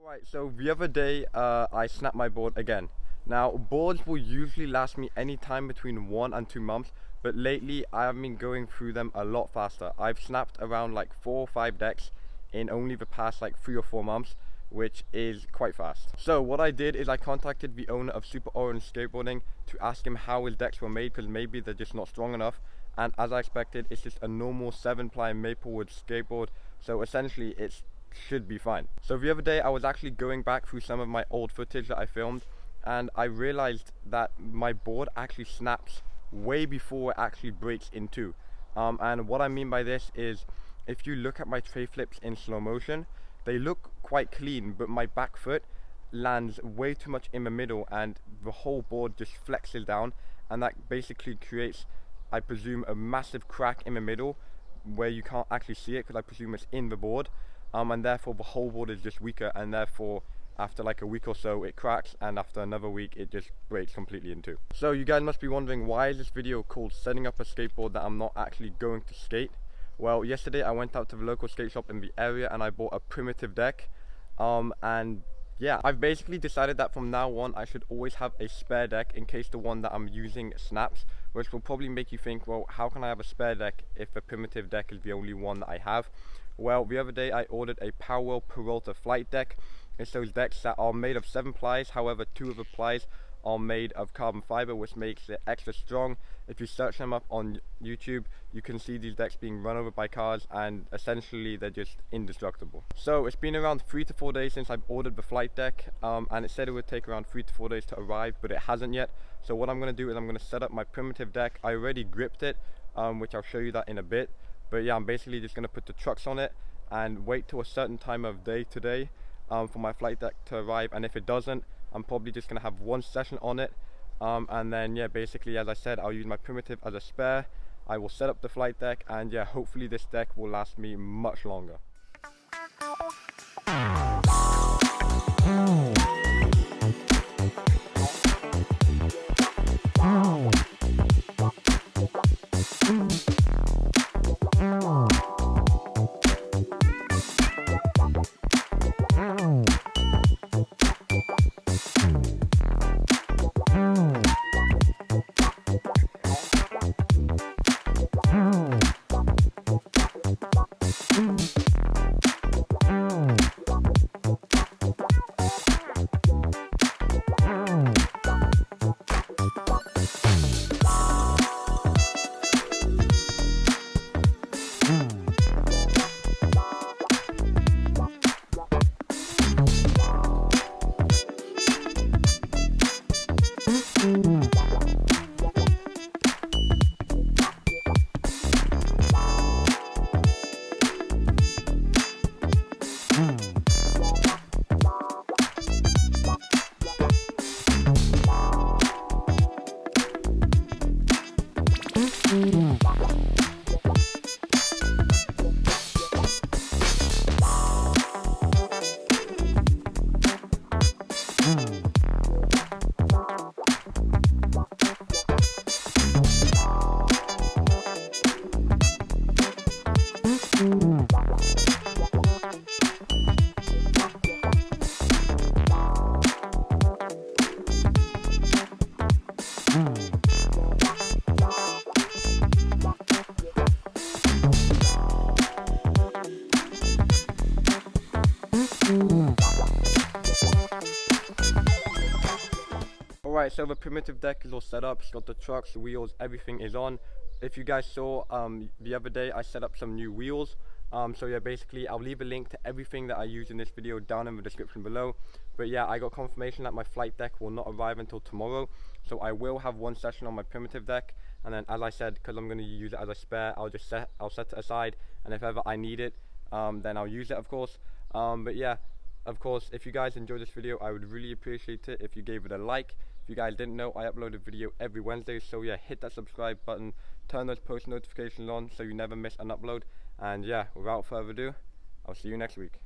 Alright, so the other day I snapped my board again. Now boards will usually last me any time between 1 and 2 months, but lately I have been going through them a lot faster. I've snapped around like 4 or 5 decks in only the past like 3 or 4 months, which is quite fast. So what I did is I contacted the owner of Super Orange Skateboarding to ask him how his decks were made, because maybe they're just not strong enough. And as I expected, it's just a normal 7-ply Maplewood skateboard, so essentially it should be fine. So the other day I was actually going back through some of my old footage that I filmed, and I realized that my board actually snaps way before it actually breaks in two. And what I mean by this is, if you look at my tray flips in slow motion, they look quite clean, but my back foot lands way too much in the middle and the whole board just flexes down, and that basically creates, I presume, a massive crack in the middle where you can't actually see it because I presume it's in the board, and therefore the whole board is just weaker, and therefore after like a week or so it cracks, and after another week it just breaks completely in two. So you guys must be wondering, why is this video called setting up a skateboard that I'm not actually going to skate? Well, yesterday I went out to the local skate shop in the area and I bought a primitive deck, and yeah, I've basically decided that from now on I should always have a spare deck in case the one that I'm using snaps, which will probably make you think, well, how can I have a spare deck if the primitive deck is the only one that I have? Well, the other day I ordered a Powell Peralta Fight deck. It's those decks that are made of 7 plies, however 2 of the plies are made of carbon fiber, which makes it extra strong. If you search them up on YouTube, you can see these decks being run over by cars, and essentially they're just indestructible. So it's been around 3 to 4 days since I've ordered the flight deck, and it said it would take around 3 to 4 days to arrive, but it hasn't yet. So what I'm going to do is I'm going to set up my primitive deck. I already gripped it, which I'll show you that in a bit, but yeah, I'm basically just going to put the trucks on it and wait till a certain time of day today for my flight deck to arrive. And if it doesn't, I'm probably just going to have one session on it, and then yeah, basically, as I said, I'll use my primitive as a spare. I will set up the flight deck, and yeah, hopefully this deck will last me much longer. Alright, so the primitive deck is all set up. It's got the trucks, the wheels, everything is on. If you guys saw the other day, I set up some new wheels. So yeah, basically I'll leave a link to everything that I used in this video down in the description below. But yeah, I got confirmation that my flight deck will not arrive until tomorrow, so I will have one session on my primitive deck, and then, as I said, because I'm going to use it as a spare, I'll set it aside, and if ever I need it, then I'll use it, of course. But yeah, of course, if you guys enjoyed this video, I would really appreciate it if you gave it a like. If you guys didn't know, I upload a video every Wednesday, so yeah, hit that subscribe button, turn those post notifications on so you never miss an upload. And yeah, without further ado, I'll see you next week.